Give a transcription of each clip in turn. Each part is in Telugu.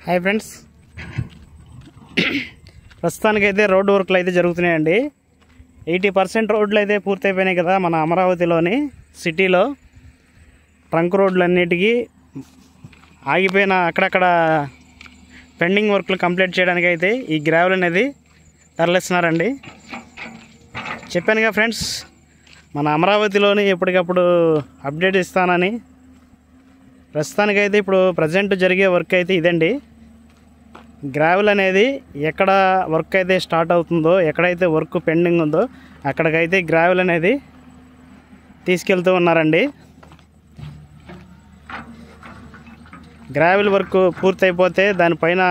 హాయ్ ఫ్రెండ్స్, ప్రస్తుతానికైతే రోడ్డు వర్క్లు అయితే జరుగుతున్నాయండి. 80% రోడ్లు అయితే పూర్తయిపోయినాయి కదా మన అమరావతిలోని సిటీలో. ట్రంక్ రోడ్లన్నిటికీ ఆగిపోయిన అక్కడక్కడ పెండింగ్ వర్క్లు కంప్లీట్ చేయడానికి అయితే ఈ గ్రావెల్ అనేది తరలిస్తున్నారండి. చెప్పానుగా ఫ్రెండ్స్, మన అమరావతిలోని ఎప్పటికప్పుడు అప్డేట్ ఇస్తానని. ప్రస్తుతానికైతే ఇప్పుడు ప్రజెంట్ జరిగే వర్క్ అయితే ఇదండి. గ్రావెల్ అనేది ఎక్కడ వర్క్ అయితే స్టార్ట్ అవుతుందో, ఎక్కడైతే వర్క్ పెండింగ్ ఉందో అక్కడికైతే గ్రావెల్ అనేది తీసుకెళ్తూ ఉన్నారండి. గ్రావెల్ వర్క్ పూర్తయిపోతే దానిపైన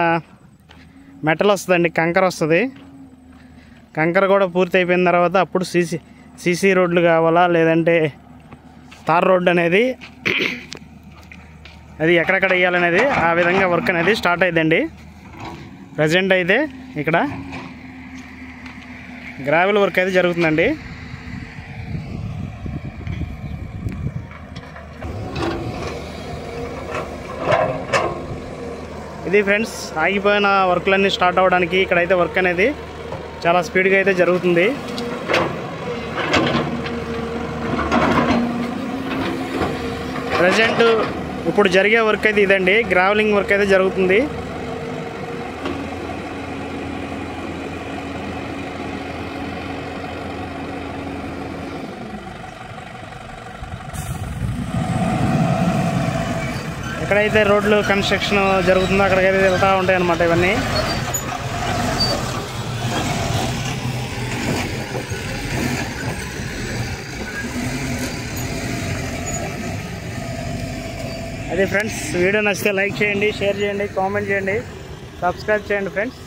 మెటల్ వస్తుందండి, కంకర వస్తుంది. కంకర కూడా పూర్తయిపోయిన తర్వాత అప్పుడు సీసీ రోడ్లు కావాలా లేదంటే తార్ రోడ్డు అనేది అది ఎక్కడెక్కడ వేయాలనేది ఆ విధంగా వర్క్ అనేది స్టార్ట్ అయిందండి. ప్రజెంట్ అయితే ఇక్కడ గ్రావెల్ వర్క్ అయితే జరుగుతుందండి. ఇది ఫ్రెండ్స్, ఆగిపోయిన వర్క్లన్నీ స్టార్ట్ అవ్వడానికి ఇక్కడైతే వర్క్ అనేది చాలా స్పీడ్గా అయితే జరుగుతుంది. ప్రజెంట్ ఇప్పుడు జరిగే వర్క్ అయితే ఇదండి, గ్రావెలింగ్ వర్క్ అయితే జరుగుతుంది. ఎక్కడైతే రోడ్లు కన్స్ట్రక్షన్ జరుగుతుందో అక్కడికైతే వెళ్తూ ఉంటాయి అన్నమాట ఇవన్నీ. అదే ఫ్రెండ్స్, వీడియో నచ్చితే లైక్ చేయండి, షేర్ చేయండి, కామెంట్ చేయండి, సబ్స్క్రైబ్ చేయండి ఫ్రెండ్స్.